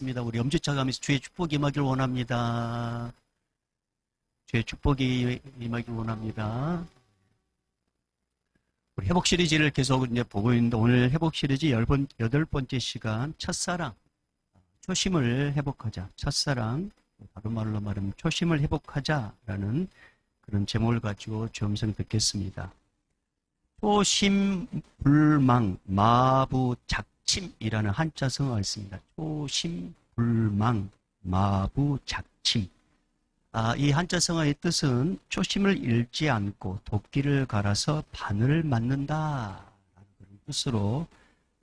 우리 엄지쳐가면서 주의 축복이 임하길 원합니다. 주의 축복이 임하길 원합니다. 우리 회복 시리즈를 계속 이제 보고 있는데 오늘 회복 시리즈 8번째 시간 첫사랑, 초심을 회복하자. 첫사랑, 다른 말로 말하면 초심을 회복하자라는 그런 제목을 가지고 주음성 듣겠습니다. 초심불망 마부작침이라는 한자성어가 있습니다. 초심불망 마부작침. 이 한자성어의 뜻은 초심을 잃지 않고 도끼를 갈아서 바늘을 맞는다라는 그런 뜻으로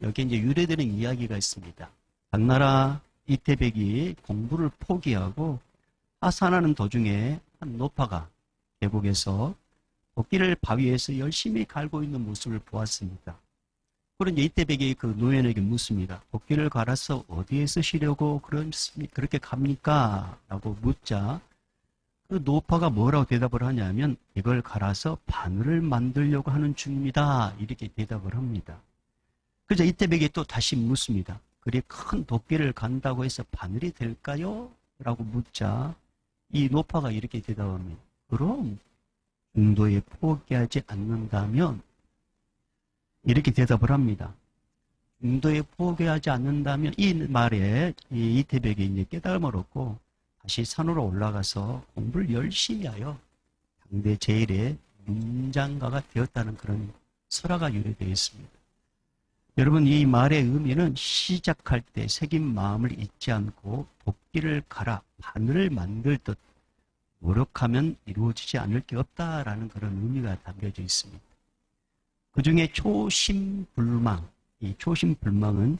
여기에 이제 유래되는 이야기가 있습니다. 당나라 이태백이 공부를 포기하고 하산하는 도중에 한 노파가 계곡에서 도끼를 바위에서 열심히 갈고 있는 모습을 보았습니다. 그런 이태백이 그 노인에게 묻습니다. 도끼를 갈아서 어디에 쓰시려고 그렇게 갑니까? 라고 묻자 그 노파가 뭐라고 대답을 하냐면 이걸 갈아서 바늘을 만들려고 하는 중입니다. 이렇게 대답을 합니다. 그래서 이태백이 또 다시 묻습니다. 그리 큰 도끼를 간다고 해서 바늘이 될까요? 라고 묻자 이 노파가 이렇게 대답합니다. 그럼 중도에 포기하지 않는다면 이렇게 대답을 합니다. 중도에 포기하지 않는다면 이 말에 이 이태백이 이제 깨달음을 얻고 다시 산으로 올라가서 공부를 열심히 하여 당대 제일의 문장가가 되었다는 그런 설화가 유래되어 있습니다. 여러분, 이 말의 의미는 시작할 때 새긴 마음을 잊지 않고 도끼를 갈아 바늘을 만들 듯 노력하면 이루어지지 않을 게 없다라는 그런 의미가 담겨져 있습니다. 그 중에 초심불망, 이 초심불망은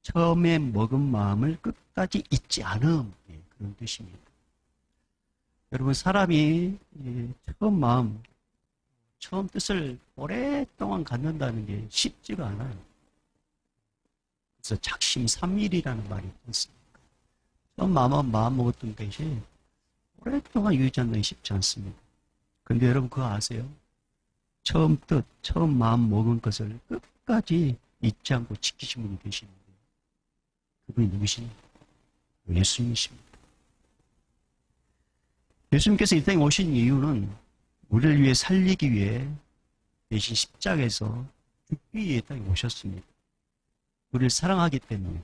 처음에 먹은 마음을 끝까지 잊지 않음, 그런 뜻입니다. 여러분, 사람이 처음 뜻을 오랫동안 갖는다는 게 쉽지가 않아요. 그래서 작심삼일이라는 말이 있습니까? 처음 마음 먹었던 것이 오랫동안 유지하는 게 쉽지 않습니다. 근데 여러분 그거 아세요? 처음 뜻, 처음 마음 먹은 것을 끝까지 잊지 않고 지키신 분이 계시는데 그분이 누구십니까? 예수님이십니다. 예수님께서 이 땅에 오신 이유는 우리를 위해 살리기 위해 대신 십자가에서 죽기 위해 이 땅에 오셨습니다. 우리를 사랑하기 때문에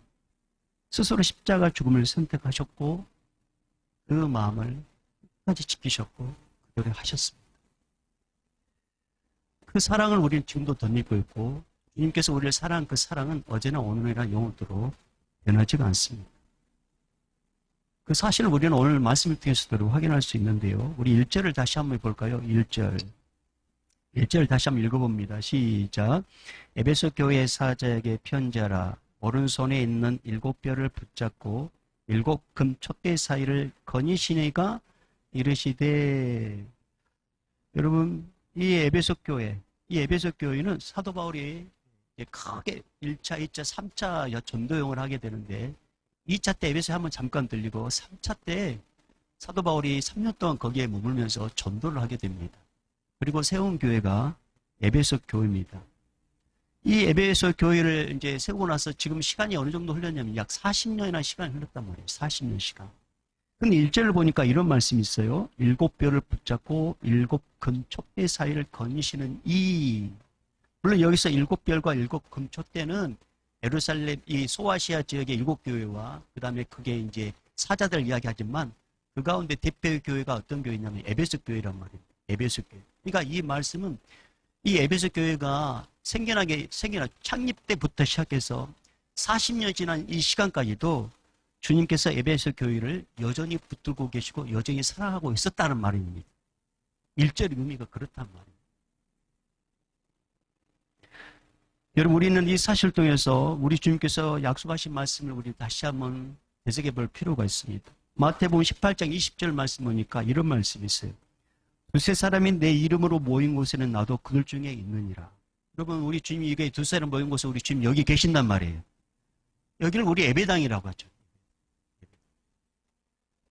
스스로 십자가 죽음을 선택하셨고 그 마음을 끝까지 지키셨고 그대로 하셨습니다. 그 사랑을 우리는 지금도 덧입고 있고 주님께서 우리를 사랑한 그 사랑은 어제나 오늘이나 영원토록 변하지가 않습니다. 그 사실을 우리는 오늘 말씀을 통해서도 확인할 수 있는데요. 우리 1절을 다시 한번 볼까요? 1절 다시 한번 읽어봅니다. 시작. 에베소 교회 사자에게 편지하라. 오른손에 있는 7뼈를 붙잡고 7금 촛대 사이를 거니시니가 이르시되. 여러분, 이 에베소 교회는 사도 바울이 크게 1차, 2차, 3차 전도용을 하게 되는데 2차 때 에베소에 한번 잠깐 들리고 3차 때 사도 바울이 3년 동안 거기에 머물면서 전도를 하게 됩니다. 그리고 세운 교회가 에베소 교회입니다. 이 에베소 교회를 이제 세우고 나서 지금 시간이 어느 정도 흘렀냐면 약 40년이나 시간이 흘렀단 말이에요. 40년 시간. 근데 1절을 보니까 이런 말씀이 있어요. 7뼈를 붙잡고 7금 촛대 사이를 거니시는 이. 물론 여기서 7뼈과 7금 촛대는 예루살렘 이 소아시아 지역의 7교회와 그 다음에 그게 이제 사자들 이야기하지만 그 가운데 대표 교회가 어떤 교회냐면 에베소 교회란 말이에요. 에베소 교회. 그러니까 이 말씀은 이 에베소 교회가 창립 때부터 시작해서 40년 지난 이 시간까지도 주님께서 에베소 교회를 여전히 붙들고 계시고 여전히 사랑하고 있었다는 말입니다. 1절의 의미가 그렇단 말이에요. 여러분, 우리는 이 사실을 통해서 우리 주님께서 약속하신 말씀을 우리 다시 한번 되새겨 볼 필요가 있습니다. 마태복음 18장 20절 말씀 보니까 이런 말씀이 있어요. 두세 사람이 내 이름으로 모인 곳에는 나도 그들 중에 있느니라. 여러분, 우리 주님이 이게 두세 사람 모인 곳에 우리 주님 여기 계신단 말이에요. 여기를 우리 예배당이라고 하죠.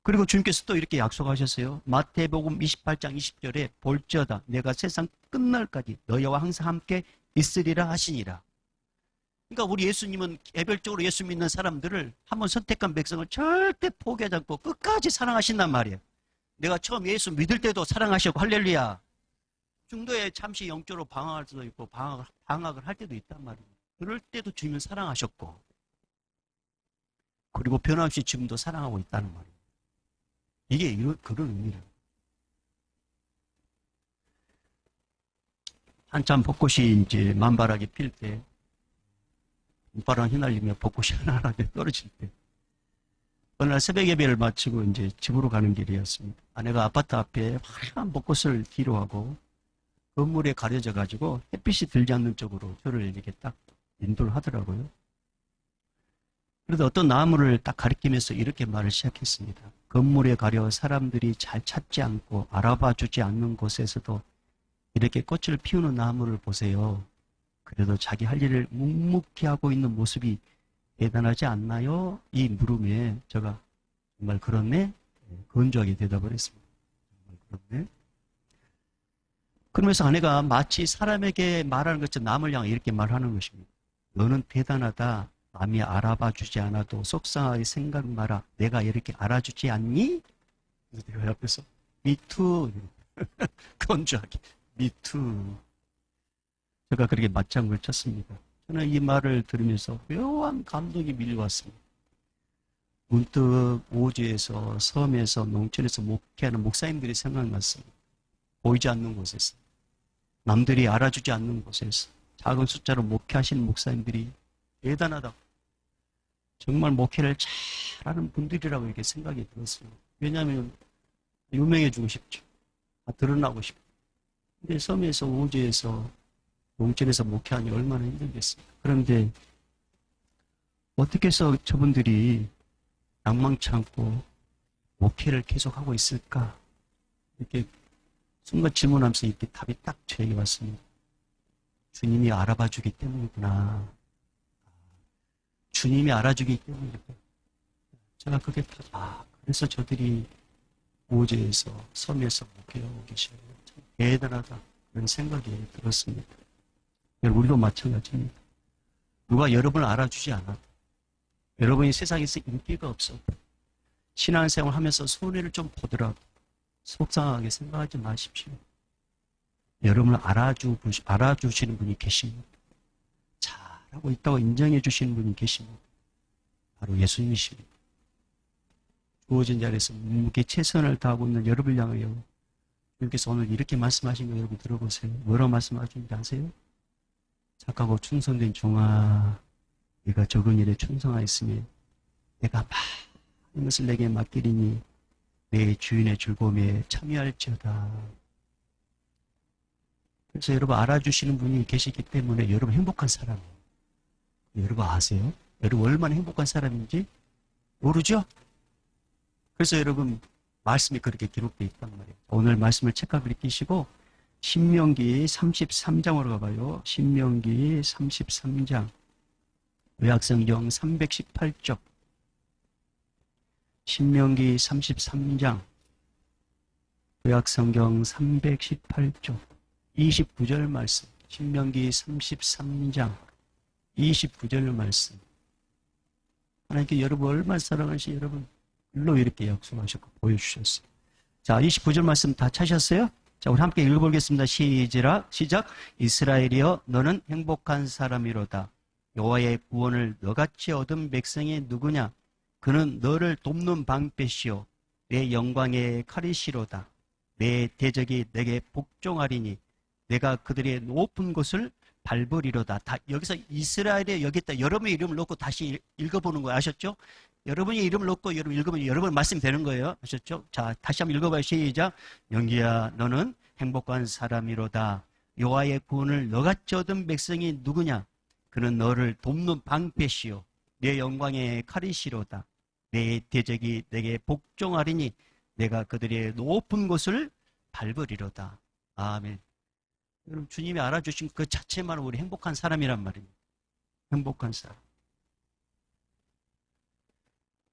그리고 주님께서 또 이렇게 약속하셨어요. 마태복음 28장 20절에 볼지어다 내가 세상 끝날까지 너희와 항상 함께 있으리라 하시니라. 그러니까 우리 예수님은 개별적으로 예수 믿는 사람들을 한번 선택한 백성을 절대 포기하지 않고 끝까지 사랑하신단 말이에요. 내가 처음 예수 믿을 때도 사랑하셨고 할렐루야. 중도에 잠시 영적으로 방황할 수도 있고 방학을 할 때도 있단 말이에요. 그럴 때도 주님을 사랑하셨고 그리고 변함없이 지금도 사랑하고 있다는 말이에요. 이게 그런 의미를. 한참 벚꽃이 이제 만발하게 필 때, 봄바람 휘날리며 벚꽃이 하나하나 떨어질 때, 어느 날 새벽 예배를 마치고 이제 집으로 가는 길이었습니다. 아내가 아파트 앞에 화려한 벚꽃을 뒤로 하고 건물에 가려져 가지고 햇빛이 들지 않는 쪽으로 저를 이렇게 딱 인도를 하더라고요. 그래도 어떤 나무를 딱 가리키면서 이렇게 말을 시작했습니다. 건물에 가려 사람들이 잘 찾지 않고 알아봐 주지 않는 곳에서도 이렇게 꽃을 피우는 나무를 보세요. 그래도 자기 할 일을 묵묵히 하고 있는 모습이 대단하지 않나요? 이 물음에 제가 정말 그렇네? 건조하게 대답을 했습니다. 정말 그렇네? 그러면서 아내가 마치 사람에게 말하는 것처럼 남을 향해 이렇게 말하는 것입니다. 너는 대단하다. 남이 알아봐 주지 않아도 속상하게 생각 마라. 내가 이렇게 알아주지 않니? 그래서 내가 옆에서 Me too. 건조하게 Me too. 제가 그렇게 맞장구를 쳤습니다. 저는 이 말을 들으면서 묘한 감동이 밀려왔습니다. 문득 오지에서, 섬에서, 농촌에서 목회하는 목사님들이 생각났습니다. 보이지 않는 곳에서, 남들이 알아주지 않는 곳에서 작은 숫자로 목회하시는 목사님들이 대단하다. 정말 목회를 잘하는 분들이라고 이렇게 생각이 들었습니다. 왜냐하면 유명해지고 싶죠. 드러나고 싶죠. 근데 섬에서, 오지에서, 농촌에서 목회하니 얼마나 힘들겠습니까? 그런데 어떻게 해서 저분들이 낭망치 않고 목회를 계속하고 있을까? 이렇게 순간 질문하면서 이렇게 답이 딱 저에게 왔습니다. 주님이 알아봐 주기 때문이구나. 주님이 알아주기 때문이구나. 제가 그게 그래서 저들이 오지에서, 섬에서 목회하고 계시는 참 대단하다. 그런 생각이 들었습니다. 우리도 마찬가지입니다. 누가 여러분을 알아주지 않아도, 여러분이 세상에서 인기가 없어도, 신앙생활 하면서 손해를 좀 보더라도 속상하게 생각하지 마십시오. 여러분을 알아주시는 분이 계십니다. 잘하고 있다고 인정해 주시는 분이 계십니다. 바로 예수님이십니다. 주어진 자리에서 묵묵히 최선을 다하고 있는 여러분을 향하여 주님께서 오늘 이렇게 말씀하신 거 여러분 들어보세요. 뭐라고 말씀하시는지 아세요? 착하고 충성된 종아, 네가 적은 일에 충성하였으니 내가 많은 것을 내게 맡기리니 내 주인의 즐거움에 참여할지어다. 그래서 여러분 알아주시는 분이 계시기 때문에 여러분 행복한 사람이에요. 여러분 아세요? 여러분 얼마나 행복한 사람인지 모르죠? 그래서 여러분 말씀이 그렇게 기록되어 있단 말이에요. 오늘 말씀을 책가를 끼시고 신명기 33장으로 가봐요. 신명기 33장 의학성경 318쪽 신명기 33장 의학성경 318쪽 29절 말씀 신명기 33장 29절 말씀 하나님께 여러분 얼마나 사랑하시 여러분 글로 이렇게 약속하셨고 보여주셨어요. 자, 29절 말씀 다 찾으셨어요? 자, 우리 함께 읽어보겠습니다. 시작. 이스라엘이여 너는 행복한 사람이로다. 여호와의 구원을 너같이 얻은 백성이 누구냐? 그는 너를 돕는 방패시오. 내 영광의 칼이시로다. 내 대적이 내게 복종하리니 내가 그들의 높은 곳을 밟으리로다. 여기서 이스라엘에 여기다 여러분의 이름을 넣고 다시 읽어보는 거 아셨죠? 여러분의 이름을 넣고 여러분 읽으면 여러분 말씀이 되는 거예요. 아셨죠? 자, 다시 한번 읽어봐요. 시작. 영기야 너는 행복한 사람이로다. 여호와의 구원을 너같이 얻은 백성이 누구냐? 그는 너를 돕는 방패시오. 내 영광의 칼이시로다. 내 대적이 내게 복종하리니 내가 그들의 높은 곳을 밟으리로다. 아멘. 여러분 주님이 알아주신 그 자체만으로 우리 행복한 사람이란 말입니다. 행복한 사람.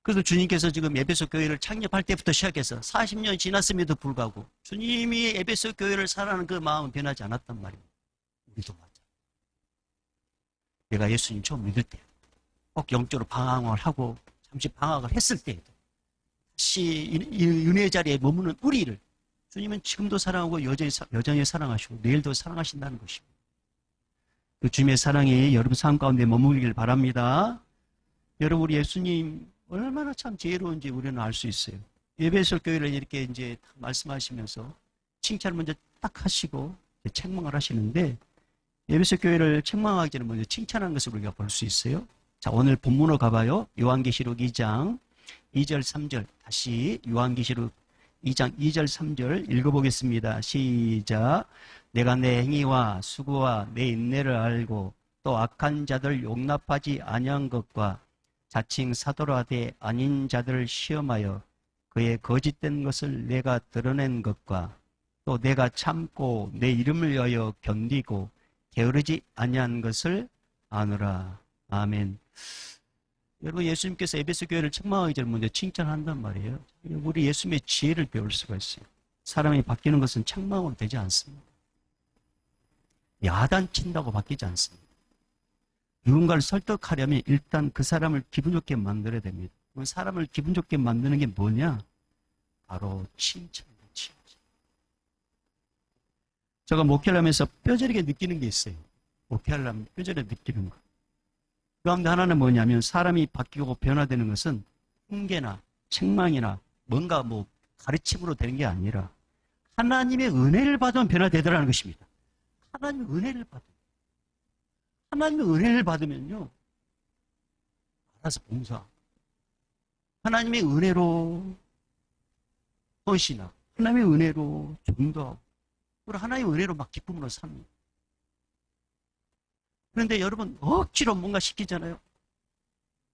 그래서 주님께서 지금 에베소 교회를 창립할 때부터 시작해서 40년 지났음에도 불구하고 주님이 에베소 교회를 사랑하는 그 마음은 변하지 않았단 말입니다. 우리도 맞아. 내가 예수님 처음 믿을 때, 꼭 영적으로 방황을 하고 잠시 방황을 했을 때에도 다시 이 은혜의 자리에 머무는 우리를 주님은 지금도 사랑하고 여전히 사랑하시고 내일도 사랑하신다는 것입니다. 그 주님의 사랑이 여러분 삶 가운데 머물길 바랍니다. 여러분, 우리 예수님 얼마나 참 지혜로운지 우리는 알 수 있어요. 에베소 교회를 이렇게 이제 말씀하시면서 칭찬을 먼저 딱 하시고 책망을 하시는데, 에베소 교회를 책망하기 전에 먼저 칭찬하는 것을 우리가 볼 수 있어요. 자, 오늘 본문으로 가봐요. 요한계시록 2장 2절 3절. 다시 요한계시록 2장 2절 3절 읽어보겠습니다. 시작. 내가 내 행위와 수고와 내 인내를 알고 또 악한 자들 용납하지 아니한 것과 자칭 사도라 하되 아닌 자들을 시험하여 그의 거짓된 것을 내가 드러낸 것과 또 내가 참고 내 이름을 위하여 견디고 게으르지 아니한 것을 아노라. 아멘. 여러분, 예수님께서 에베소 교회를 책망하기 전에 먼저 칭찬한단 말이에요. 우리 예수님의 지혜를 배울 수가 있어요. 사람이 바뀌는 것은 책망으로 되지 않습니다. 야단친다고 바뀌지 않습니다. 누군가를 설득하려면 일단 그 사람을 기분 좋게 만들어야 됩니다. 사람을 기분 좋게 만드는 게 뭐냐? 바로 칭찬입니다. 칭찬. 제가 목회를 하면서 뼈저리게 느끼는 게 있어요. 목회하려면 뼈저리게 느끼는 거. 그 가운데 하나는 뭐냐면, 사람이 바뀌고 변화되는 것은 훈계나 책망이나 뭔가 뭐 가르침으로 되는 게 아니라 하나님의 은혜를 받으면 변화되더라는 것입니다. 하나님의 은혜를 받으면. 하나님의 은혜를 받으면요, 알아서 봉사. 하나님의 은혜로 헌신하고, 하나님의 은혜로 전도하고, 그리고 하나님의 은혜로 막 기쁨으로 삽니다. 그런데 여러분, 억지로 뭔가 시키잖아요.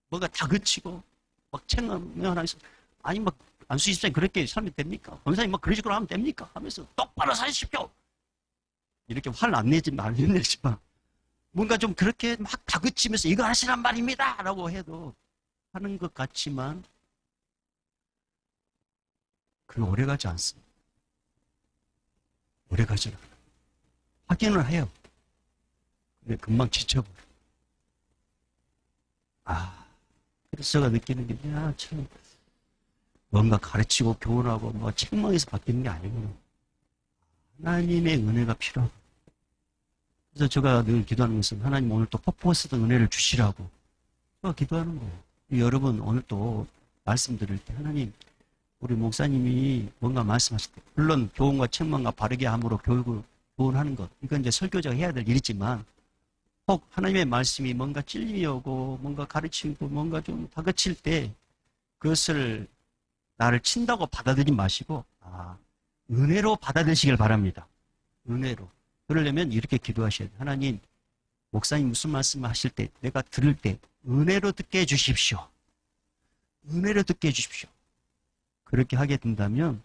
뭔가 다그치고, 막 책망하면서, 아니, 막, 안수 집사님 그렇게 살면 됩니까? 권사님 막 그런 식으로 하면 됩니까? 하면서 똑바로 사십시오! 이렇게 화를 안 내지만, 뭔가 좀 그렇게 막 다그치면서 이거 하시란 말입니다! 라고 해도 하는 것 같지만, 그건 오래가지 않습니다. 오래가지 않아요. 확인을 해요. 근데 금방 지쳐버려. 그래서 제가 느끼는 게, 참, 뭔가 가르치고 교훈하고 뭐 책망에서 바뀌는 게 아니구나. 하나님의 은혜가 필요하고. 그래서 제가 늘 기도하는 것은, 하나님 오늘 또 퍼포먼스던 은혜를 주시라고 제가 기도하는 거예요. 여러분, 오늘 또 말씀 드릴 때 하나님, 우리 목사님이 뭔가 말씀하실 때, 물론 교훈과 책망과 바르게 함으로 교훈하는 것, 이건 이제 설교자가 해야 될 일이지만, 혹 하나님의 말씀이 뭔가 찔림이 오고 뭔가 가르치고 뭔가 좀 다그칠 때 그것을 나를 친다고 받아들이지 마시고 은혜로 받아들이시길 바랍니다. 은혜로. 그러려면 이렇게 기도하셔야 돼요. 하나님, 목사님 무슨 말씀을 하실 때 내가 들을 때 은혜로 듣게 해주십시오. 은혜로 듣게 해주십시오. 그렇게 하게 된다면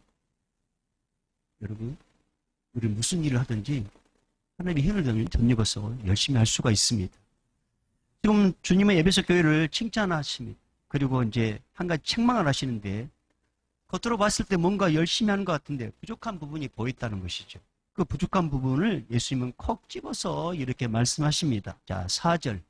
여러분, 우리 무슨 일을 하든지 하나님의 힘을 덧입어서 열심히 할 수가 있습니다. 지금 주님의 에베소 교회를 칭찬하십니다. 그리고 이제 한 가지 책망을 하시는데, 겉으로 봤을 때 뭔가 열심히 하는 것 같은데 부족한 부분이 보였다는 것이죠. 그 부족한 부분을 예수님은 콕 집어서 이렇게 말씀하십니다. 자, 4절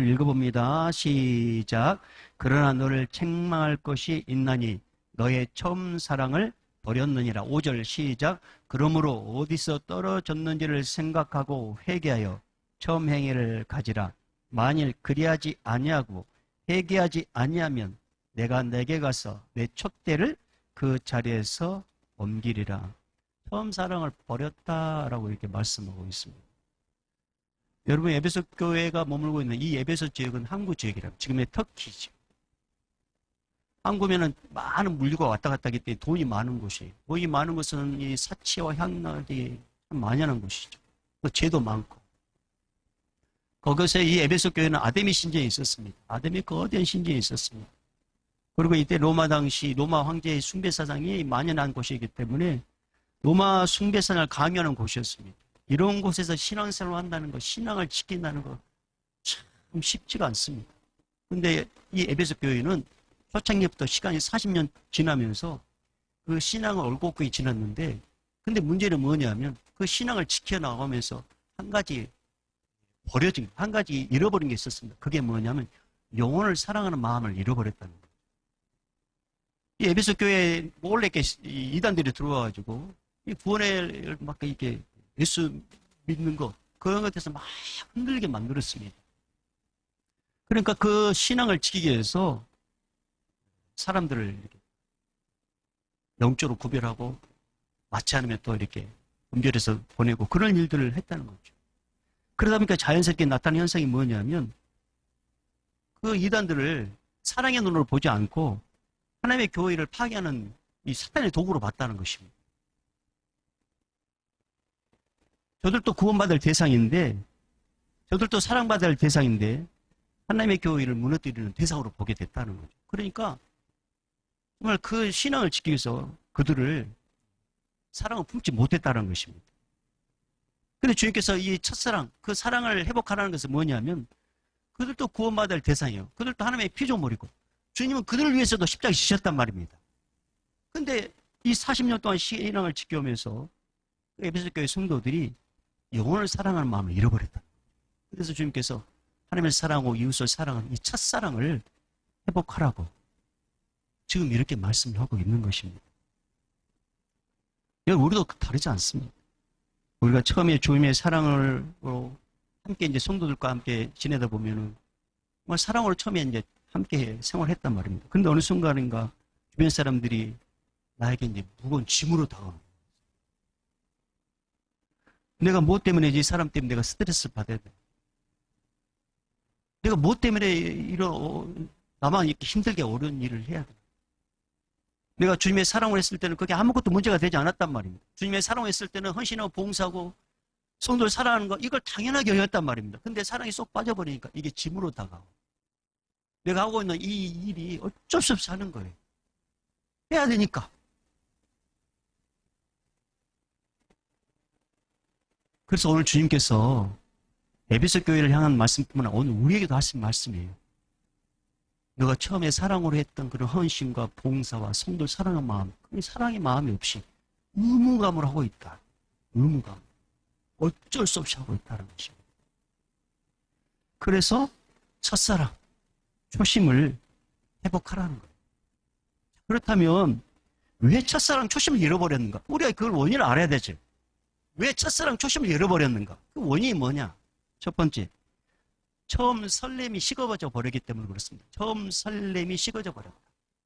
읽어봅니다. 시작. 그러나 너를 책망할 것이 있나니 너의 처음 사랑을 버렸느니라. 5절 시작. 그러므로 어디서 떨어졌는지를 생각하고 회개하여 처음 행위를 가지라. 만일 그리하지 아니하고 회개하지 아니하면 내가 내게 가서 내 촛대를 그 자리에서 옮기리라. 처음 사랑을 버렸다라고 이렇게 말씀하고 있습니다. 여러분, 에베소 교회가 머물고 있는 이 에베소 지역은 항구 지역이라고, 지금의 터키죠. 항구면은 많은 물류가 왔다 갔다 하기 때문에 돈이 많은 곳이에요. 돈이 많은 곳은 이 사치와 향락이 참 만연한 곳이죠. 또 죄도 많고. 거기서 이 에베소 교회는 아데미 신전이 있었습니다. 아데미 거대한 신전이 있었습니다. 그리고 이때 로마 당시 로마 황제의 숭배사상이 만연한 곳이기 때문에 로마 숭배사상을 강요하는 곳이었습니다. 이런 곳에서 신앙생활을 한다는 것, 신앙을 지킨다는 것 참 쉽지가 않습니다. 그런데 이 에베소 교회는 초창기부터 시간이 40년 지나면서 그 신앙을 올곧게 지났는데, 근데 문제는 뭐냐면 그 신앙을 지켜나가면서 한 가지 버려진, 한 가지 잃어버린 게 있었습니다. 그게 뭐냐면 영혼을 사랑하는 마음을 잃어버렸다는 거예요. 이 에베소 교회에 몰래 이렇게 이단들이 들어와가지고 이 구원을 막 이렇게 예수 믿는 것 그런 것에서 막 흔들게 만들었습니다. 그러니까 그 신앙을 지키기 위해서 사람들을 이렇게 영적으로 구별하고 맞지 않으면 또 이렇게 분별해서 보내고 그런 일들을 했다는 거죠. 그러다 보니까 자연스럽게 나타나는 현상이 뭐냐면 그 이단들을 사랑의 눈으로 보지 않고 하나님의 교회를 파괴하는 이 사탄의 도구로 봤다는 것입니다. 저들도 구원받을 대상인데 저들도 사랑받을 대상인데 하나님의 교회를 무너뜨리는 대상으로 보게 됐다는 거죠. 그러니까 정말 그 신앙을 지키기 위해서 그들을 사랑을 품지 못했다는 것입니다. 그런데 주님께서 이 첫사랑, 그 사랑을 회복하라는 것은 뭐냐면 그들도 구원받을 대상이에요. 그들도 하나님의 피조물이고 주님은 그들을 위해서도 십자가에 지셨단 말입니다. 그런데 이 40년 동안 신앙을 지켜오면서 에베소 교회 성도들이 영혼을 사랑하는 마음을 잃어버렸다. 그래서 주님께서 하나님을 사랑하고 이웃을 사랑하는 이 첫사랑을 회복하라고 지금 이렇게 말씀을 하고 있는 것입니다. 우리도 다르지 않습니다. 우리가 처음에 주님의 사랑을 함께 이제 성도들과 함께 지내다 보면은 정말 사랑으로 처음에 이제 함께 생활했단 말입니다. 그런데 어느 순간인가 주변 사람들이 나에게 이제 무거운 짐으로 다가오는 거예요. 내가 뭐 때문에 이 사람 때문에 내가 스트레스를 받아야 돼. 내가 뭐 때문에 이런 나만 이렇게 힘들게 어려운 일을 해야 돼. 내가 주님의 사랑을 했을 때는 그게 아무것도 문제가 되지 않았단 말입니다. 주님의 사랑을 했을 때는 헌신하고 봉사하고 성도를 사랑하는 거 이걸 당연하게 여겼단 말입니다. 근데 사랑이 쏙 빠져버리니까 이게 짐으로 다가오고 내가 하고 있는 이 일이 어쩔 수 없이 하는 거예요. 해야 되니까. 그래서 오늘 주님께서 에베소 교회를 향한 말씀뿐만 아니라 오늘 우리에게도 하신 말씀이에요. 너가 처음에 사랑으로 했던 그런 헌신과 봉사와 성도를 사랑하는 마음, 그 사랑의 마음이 없이 의무감을 하고 있다. 의무감. 어쩔 수 없이 하고 있다는 것입니다. 그래서 첫사랑, 초심을 회복하라는 거예요. 그렇다면 왜 첫사랑, 초심을 잃어버렸는가? 우리가 그걸 원인을 알아야 되죠. 왜 첫사랑, 초심을 잃어버렸는가? 그 원인이 뭐냐? 첫 번째, 처음 설렘이 식어져 버리기 때문에 그렇습니다. 처음 설렘이 식어져 버렸다.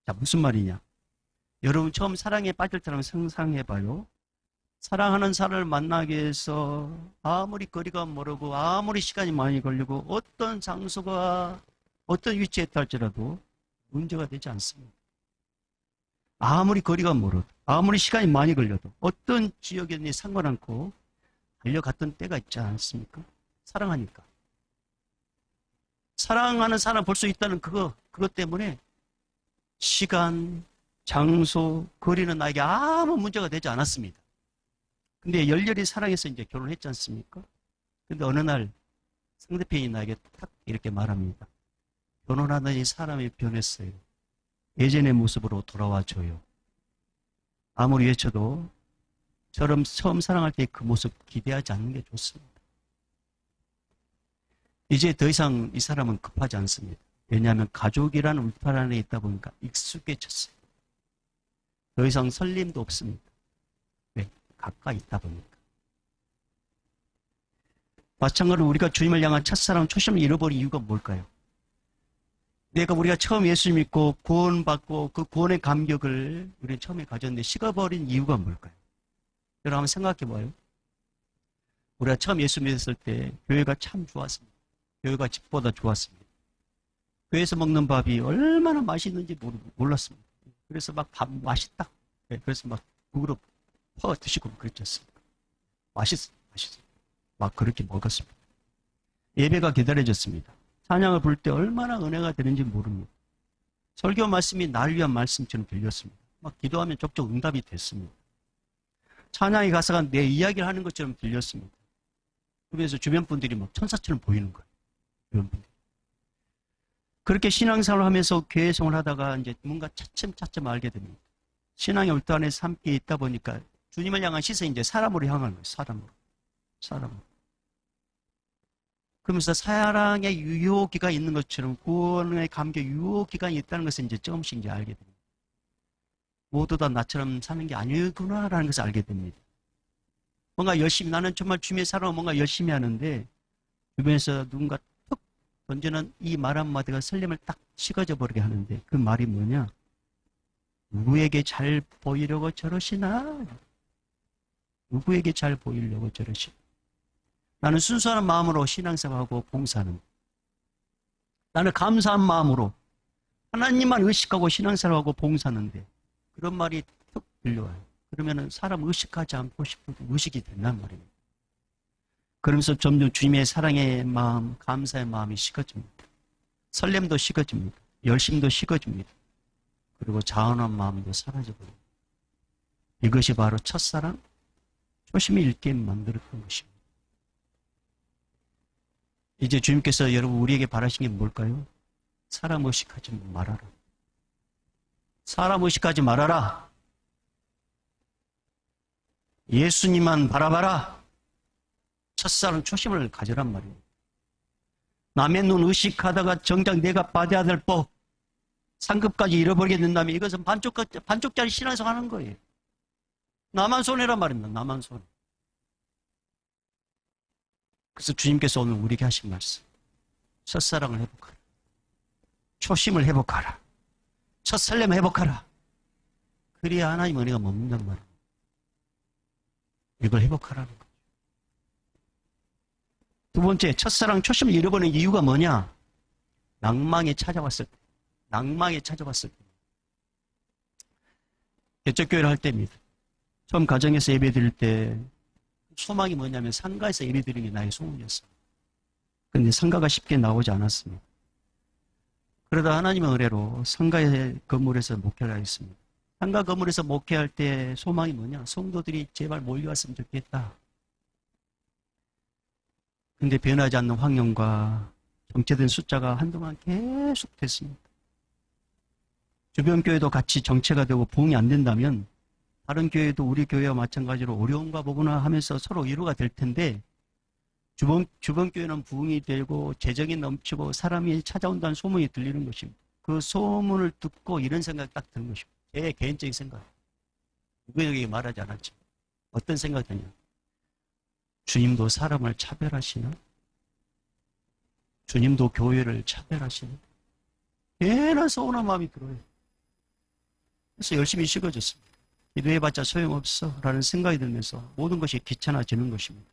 자, 무슨 말이냐? 여러분 처음 사랑에 빠질 때라면 상상해봐요. 사랑하는 사람을 만나기 위해서 아무리 거리가 멀고 아무리 시간이 많이 걸리고 어떤 장소가 어떤 위치에 있다 할지라도 문제가 되지 않습니다. 아무리 거리가 멀어도 아무리 시간이 많이 걸려도 어떤 지역이든지 상관않고 달려갔던 때가 있지 않습니까? 사랑하니까. 사랑하는 사람 볼 수 있다는 그것 때문에 시간, 장소, 거리는 나에게 아무 문제가 되지 않았습니다. 근데 열렬히 사랑해서 이제 결혼했지 않습니까? 근데 어느 날 상대편이 나에게 탁 이렇게 말합니다. 결혼하더니 사람이 변했어요. 예전의 모습으로 돌아와 줘요. 아무리 외쳐도 처럼 처음 사랑할 때 그 모습 기대하지 않는 게 좋습니다. 이제 더 이상 이 사람은 급하지 않습니다. 왜냐하면 가족이라는 울타리 안에 있다 보니까 익숙해졌어요. 더 이상 설렘도 없습니다. 왜? 가까이 있다 보니까. 마찬가지로 우리가 주님을 향한 첫사랑 초심을 잃어버린 이유가 뭘까요? 우리가 처음 예수 믿고 구원받고 그 구원의 감격을 우리는 처음에 가졌는데 식어버린 이유가 뭘까요? 여러분 한번 생각해봐요. 우리가 처음 예수 믿었을 때 교회가 참 좋았습니다. 교회가 집보다 좋았습니다. 교회에서 먹는 밥이 얼마나 맛있는지 몰랐습니다. 그래서 막 밥 맛있다. 그래서 막 국으로 퍼 드시고 그랬지 않습니까? 맛있어. 막 그렇게 먹었습니다. 예배가 기다려졌습니다. 찬양을 부를 때 얼마나 은혜가 되는지 모릅니다. 설교 말씀이 날 위한 말씀처럼 들렸습니다. 막 기도하면 족족 응답이 됐습니다. 찬양의 가사가 내 이야기를 하는 것처럼 들렸습니다. 그래서 주변 분들이 막 천사처럼 보이는 거예요. 주변 분들이. 그렇게 신앙생활을 하면서 교회 생활을 하다가 이제 뭔가 차츰차츰 알게 됩니다. 신앙의 울타 안에서 함께 있다 보니까 주님을 향한 시선이 이제 사람으로 향하는 거예요. 사람으로. 그러면서 사랑의 유효기가 있는 것처럼 구원의 감격 유효기간이 있다는 것을 이제 조금씩 이제 알게 됩니다. 모두 다 나처럼 사는 게 아니구나라는 것을 알게 됩니다. 뭔가 열심히, 나는 정말 주님의 사랑을 뭔가 열심히 하는데 주변에서 누군가 툭 던지는 이 말 한마디가 설렘을 딱 식어져 버리게 하는데, 그 말이 뭐냐? 누구에게 잘 보이려고 저러시나? 누구에게 잘 보이려고 저러시나? 나는 순수한 마음으로 신앙생활하고 봉사하는, 나는 감사한 마음으로 하나님만 의식하고 신앙생활하고 봉사하는데 그런 말이 툭 들려와요. 그러면은 사람 의식하지 않고 싶어도 의식이 된단 말입니다. 그러면서 점점 주님의 사랑의 마음, 감사의 마음이 식어집니다. 설렘도 식어집니다. 열심도 식어집니다. 그리고 자원한 마음도 사라져버립니다. 이것이 바로 첫사랑, 초심을 잃게 만들었던 것입니다. 이제 주님께서 여러분 우리에게 바라신 게 뭘까요? 사람 의식하지 말아라. 사람 의식하지 말아라. 예수님만 바라봐라. 첫사랑 초심을 가져란 말이에요. 남의 눈 의식하다가 정작 내가 받아야 될 법, 상급까지 잃어버리게 된다면 이것은 반쪽짜리 신앙생활 하는 거예요. 나만 손해란 말입니다. 나만 손해. 그래서 주님께서 오늘 우리에게 하신 말씀, 첫사랑을 회복하라. 초심을 회복하라. 첫설렘을 회복하라. 그래야 하나님 은혜가 머문단 말이에요. 이걸 회복하라는 거죠. 두 번째, 첫사랑 초심을 잃어버리는 이유가 뭐냐? 낭망이 찾아왔을 때. 낭망이 찾아왔을 때. 개척교회를 할 때입니다. 처음 가정에서 예배 드릴 때 소망이 뭐냐면 상가에서 예배 드리는 게 나의 소원이었어요. 그런데 상가가 쉽게 나오지 않았습니다. 그러다 하나님의 은혜로 상가의 건물에서 목회를 하였습니다. 상가 건물에서 목회할 때 소망이 뭐냐? 성도들이 제발 몰려왔으면 좋겠다. 근데 변하지 않는 환경과 정체된 숫자가 한동안 계속 됐습니다. 주변 교회도 같이 정체가 되고 부흥이 안 된다면 다른 교회도 우리 교회와 마찬가지로 어려운가 보구나 하면서 서로 위로가 될 텐데, 주변 교회는 부흥이 되고 재정이 넘치고 사람이 찾아온다는 소문이 들리는 것입니다. 그 소문을 듣고 이런 생각이 딱 드는 것입니다. 제 개인적인 생각. 누구에게 말하지 않았지. 어떤 생각이 드냐. 주님도 사람을 차별하시나? 주님도 교회를 차별하시나? 괜한 서운한 마음이 들어요. 그래서 열심히 식어졌습니다. 기도해봤자 소용없어 라는 생각이 들면서 모든 것이 귀찮아지는 것입니다.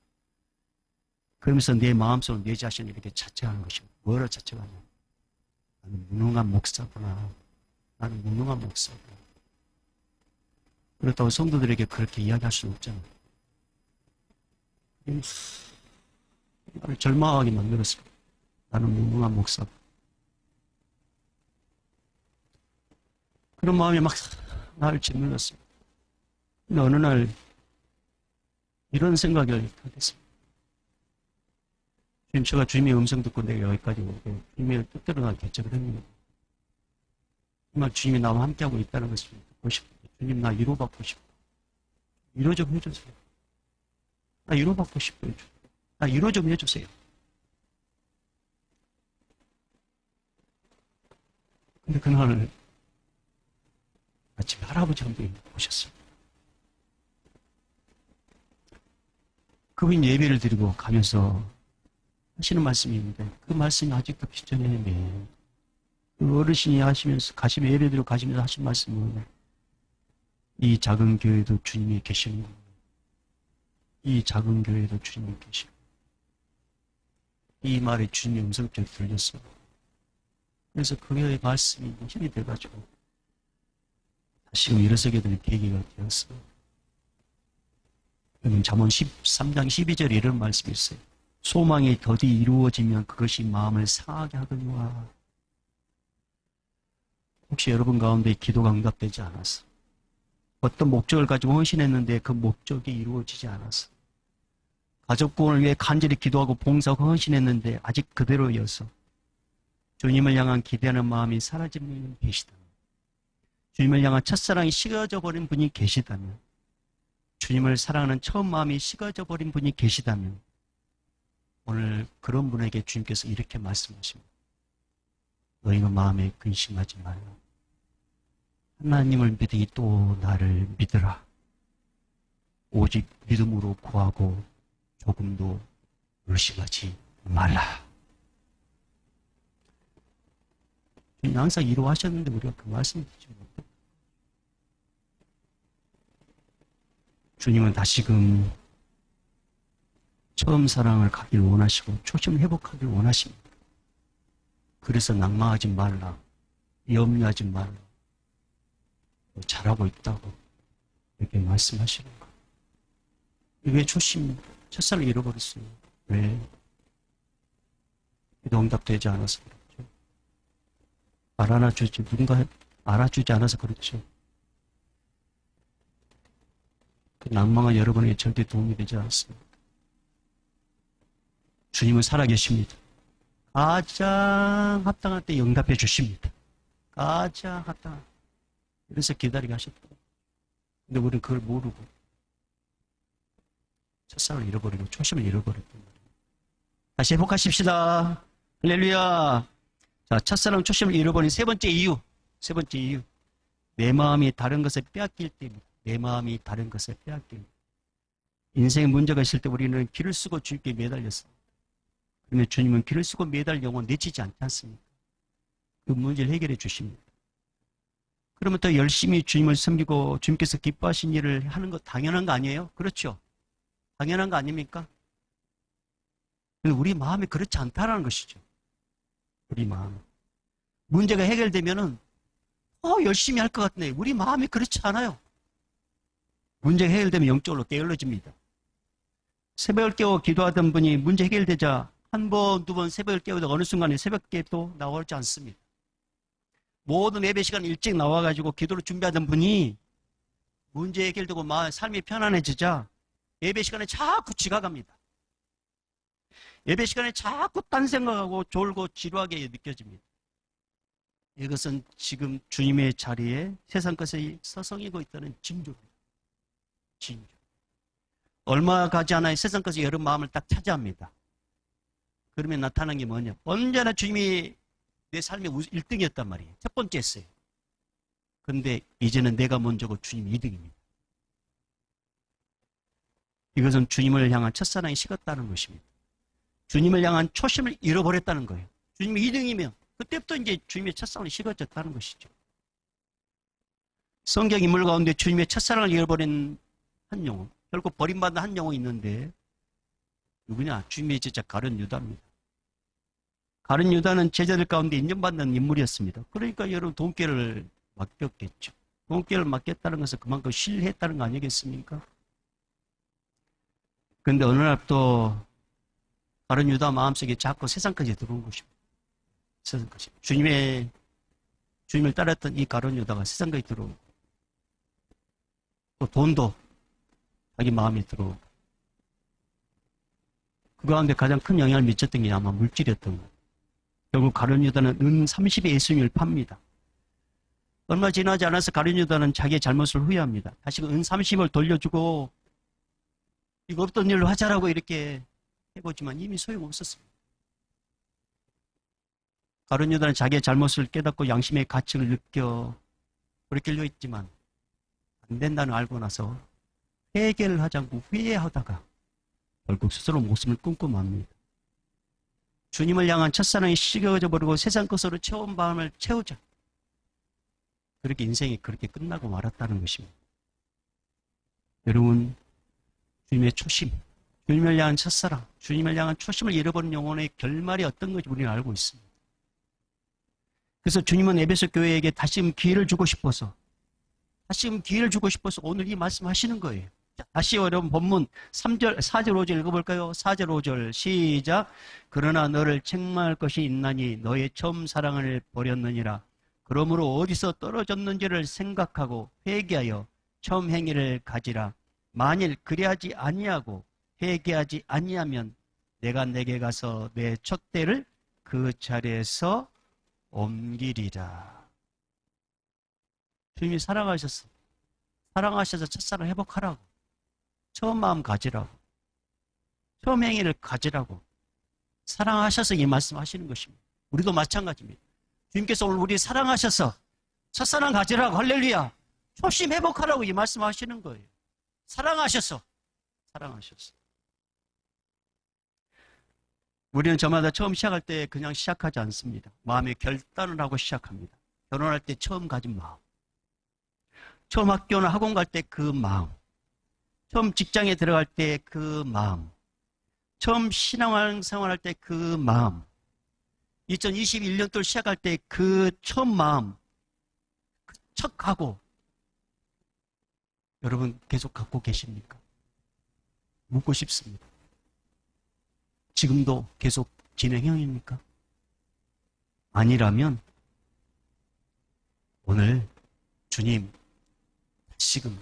그러면서 내 마음속으로 내 자신을 이렇게 자책하는 것입니다. 뭐라 자책하냐? 나는 무능한 목사구나. 나는 무능한 목사구나. 그렇다고 성도들에게 그렇게 이야기할 수는 없잖아요. 나를 절망하게 만들었습니다. 나는 무능한 목사다. 그런 마음이 막 나를 짓눌렀습니다. 근데 어느 날 이런 생각을 하게 됐습니다. 주님, 제가 주님의 음성 듣고 내가 여기까지 오고 주님의 뜻대로 나 개척을 했습니다. 정말 주님이 나와 함께하고 있다는 것을 듣고 싶어요. 주님, 나 위로받고 싶어. 위로 좀 해주세요. 나 위로받고 싶어요. 나 위로 좀 해주세요. 근데 그날 아침에 할아버지 한 분이 오셨어요. 그분이 예배를 드리고 가면서 하시는 말씀인데 그 말씀이 아직도 기존에 있네. 그 어르신이 하시면서 가시면 예배 드리고 가시면서 하신 말씀은 이 작은 교회도 주님이 계시는 거예요. 이 작은 교회도 주님이 계시는 거예요. 이 말이 주님의 음성적으로 들렸어요. 그래서 그의 말씀이 힘이 돼가지고 다시금 일어서게 되는 계기가 되었어요. 여러분, 잠언 13장 12절에 이런 말씀이 있어요. 소망이 더디 이루어지면 그것이 마음을 상하게 하거니와. 혹시 여러분 가운데 기도가 응답되지 않았어? 어떤 목적을 가지고 헌신했는데 그 목적이 이루어지지 않았어? 가족 구원을 위해 간절히 기도하고 봉사하고 헌신했는데 아직 그대로여서 주님을 향한 기대하는 마음이 사라진 분이 계시다면, 주님을 향한 첫사랑이 식어져 버린 분이 계시다면, 주님을 사랑하는 처음 마음이 식어져 버린 분이 계시다면 오늘 그런 분에게 주님께서 이렇게 말씀하십니다. 너희가 마음에 근심하지 말라. 하나님을 믿으니 또 나를 믿으라. 오직 믿음으로 구하고 조금도 의심하지 말라. 주님 항상 이루하셨는데 우리가 그 말씀을 듣지 못했다. 주님은 다시금 처음 사랑을 가길 원하시고 초심을 회복하길 원하십니다. 그래서 낭망하지 말라. 염려하지 말라. 잘하고 있다고 이렇게 말씀하시는 거예요. 왜 초심, 첫사랑을 잃어버렸어요? 왜? 기도 응답되지 않아서 그렇죠. 알아주지, 누군가 알아주지 않아서 그렇죠. 그 낭망은 여러분에게 절대 도움이 되지 않습니다. 주님은 살아계십니다. 가장 합당한 때 응답해 주십니다. 가장 합당한. 그래서 기다리게 하셨다. 근데 우리는 그걸 모르고 첫사랑을 잃어버리고 초심을 잃어버렸단 말이에요. 다시 회복하십시다. 할렐루야. 자, 첫사랑 초심을 잃어버린 세 번째 이유. 내 마음이 다른 것을 빼앗길 때입니다. 내 마음이 다른 것을 빼앗길 때. 인생에 문제가 있을 때 우리는 길을 쓰고 주님께 매달렸습니다. 그런데 주님은 길을 쓰고 매달 영혼 내치지 않지 않습니까? 그 문제를 해결해 주십니다. 그러면 더 열심히 주님을 섬기고 주님께서 기뻐하신 일을 하는 거 당연한 거 아니에요? 그렇죠? 당연한 거 아닙니까? 근데 우리 마음이 그렇지 않다라는 것이죠. 우리 마음. 문제가 해결되면은 열심히 할 것 같네. 우리 마음이 그렇지 않아요. 문제가 해결되면 영적으로 게을러집니다. 새벽을 깨워 기도하던 분이 문제 해결되자 한 번, 두 번 새벽을 깨우다가 어느 순간에 새벽에 또 나오지 않습니다. 모든 예배 시간 일찍 나와가지고 기도를 준비하던 분이 문제 해결되고 삶이 편안해지자 예배 시간에 자꾸 지각합니다. 예배 시간에 자꾸 딴 생각하고 졸고 지루하게 느껴집니다. 이것은 지금 주님의 자리에 세상 것에 서성이고 있다는 징조입니다. 징조. 얼마 가지 않아야 세상 것이 여러분 마음을 딱 차지합니다. 그러면 나타난 게 뭐냐? 언제나 주님이 내 삶의 1등이었단 말이에요. 첫 번째였어요. 그런데 이제는 내가 먼저고 주님이 2등입니다. 이것은 주님을 향한 첫사랑이 식었다는 것입니다. 주님을 향한 초심을 잃어버렸다는 거예요. 주님이 2등이면 그때부터 이제 주님의 첫사랑이 식어졌다는 것이죠. 성경 인물 가운데 주님의 첫사랑을 잃어버린 한 영혼, 결국 버림받은 한 영혼이 있는데 누구냐? 주님의 제자 가룟 유다입니다. 가룟 유다는 제자들 가운데 인정받는 인물이었습니다. 그러니까 여러분 돈깨를 맡겼겠죠. 돈깨를 맡겼다는 것은 그만큼 신뢰했다는 거 아니겠습니까? 그런데 어느 날 또 가룟 유다 마음속에 자꾸 세상까지 들어온 것입니다. 세상까지. 주님을 따랐던 이 가룟 유다가 세상까지 들어오고 또 돈도 자기 마음에 들어오고 그 가운데 가장 큰 영향을 미쳤던 게 아마 물질이었던 거예요. 결국 가룟 유다는 은 30의 예수님을 팝니다. 얼마 지나지 않아서 가룟 유다는 자기의 잘못을 후회합니다. 다시 은 30을 돌려주고 이거 없던 일로 하자라고 이렇게 해보지만 이미 소용없었습니다. 가룟 유다는 자기의 잘못을 깨닫고 양심의 가책을 느껴 그렇게 했지만 안 된다는 알고 나서 회개를 하지 않고 후회하다가 결국 스스로 목숨을 끊고 맙니다. 주님을 향한 첫사랑이 식어져 버리고 세상 것으로 채운 마음을 채우자. 그렇게 인생이 그렇게 끝나고 말았다는 것입니다. 여러분, 주님의 초심, 주님을 향한 첫사랑, 주님을 향한 초심을 잃어버린 영혼의 결말이 어떤 건지 우리는 알고 있습니다. 그래서 주님은 에베소 교회에게 다시금 기회를 주고 싶어서 오늘 이 말씀 하시는 거예요. 자, 다시 여러분 본문 3절, 4절, 5절 읽어볼까요? 4절, 5절 시작. 그러나 너를 책망할 것이 있나니 너의 처음 사랑을 버렸느니라. 그러므로 어디서 떨어졌는지를 생각하고 회개하여 처음 행위를 가지라. 만일 그리하지 아니하고 회개하지 아니하면 내가 내게 가서 내 촛대를 그 자리에서 옮기리라. 주님이 사랑하셔서 첫사랑 회복하라고. 처음 마음 가지라고. 처음 행위를 가지라고. 사랑하셔서 이 말씀하시는 것입니다. 우리도 마찬가지입니다. 주님께서 오늘 우리 사랑하셔서 첫사랑 가지라고 할렐루야 초심 회복하라고 이 말씀하시는 거예요. 사랑하셔서 우리는 저마다 처음 시작할 때 그냥 시작하지 않습니다. 마음의 결단을 하고 시작합니다. 결혼할 때 처음 가진 마음, 처음 학교나 학원 갈 때 그 마음, 처음 직장에 들어갈 때 그 마음, 처음 신앙생활할 때 그 마음, 2021년도 시작할 때 그 처음 마음, 척하고 여러분 계속 갖고 계십니까? 묻고 싶습니다. 지금도 계속 진행형입니까? 아니라면 오늘 주님 지금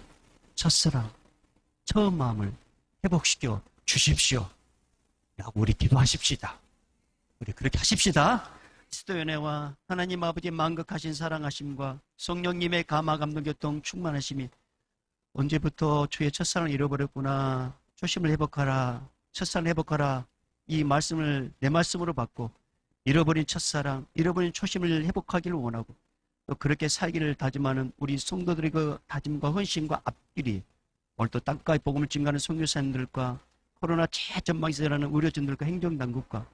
첫사랑 처음 마음을 회복시켜 주십시오 라고 우리 기도하십시다. 우리 그렇게 하십시다. 그리스도의 하나님 아버지의 만극하신 사랑하심과 성령님의 감화 감동 교통 충만하심이 언제부터 주의 첫사랑을 잃어버렸구나, 초심을 회복하라, 첫사랑을 회복하라, 이 말씀을 내 말씀으로 받고 잃어버린 첫사랑, 잃어버린 초심을 회복하기를 원하고 또 그렇게 살기를 다짐하는 우리 성도들의 그 다짐과 헌신과 앞길이 오늘 또 땅가의 복음을 증가하는 선교사님들과 코로나 최전방에서 일하는 의료진들과 행정당국과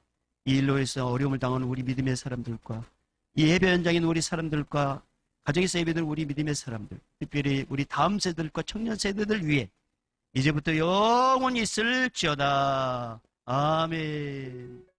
이 일로 해서 어려움을 당하는 우리 믿음의 사람들과 이 예배 현장인 우리 사람들과 가정에서 예배드리는 우리 믿음의 사람들, 특별히 우리 다음 세대들과 청년 세대들 위해 이제부터 영원히 있을지어다. 아멘.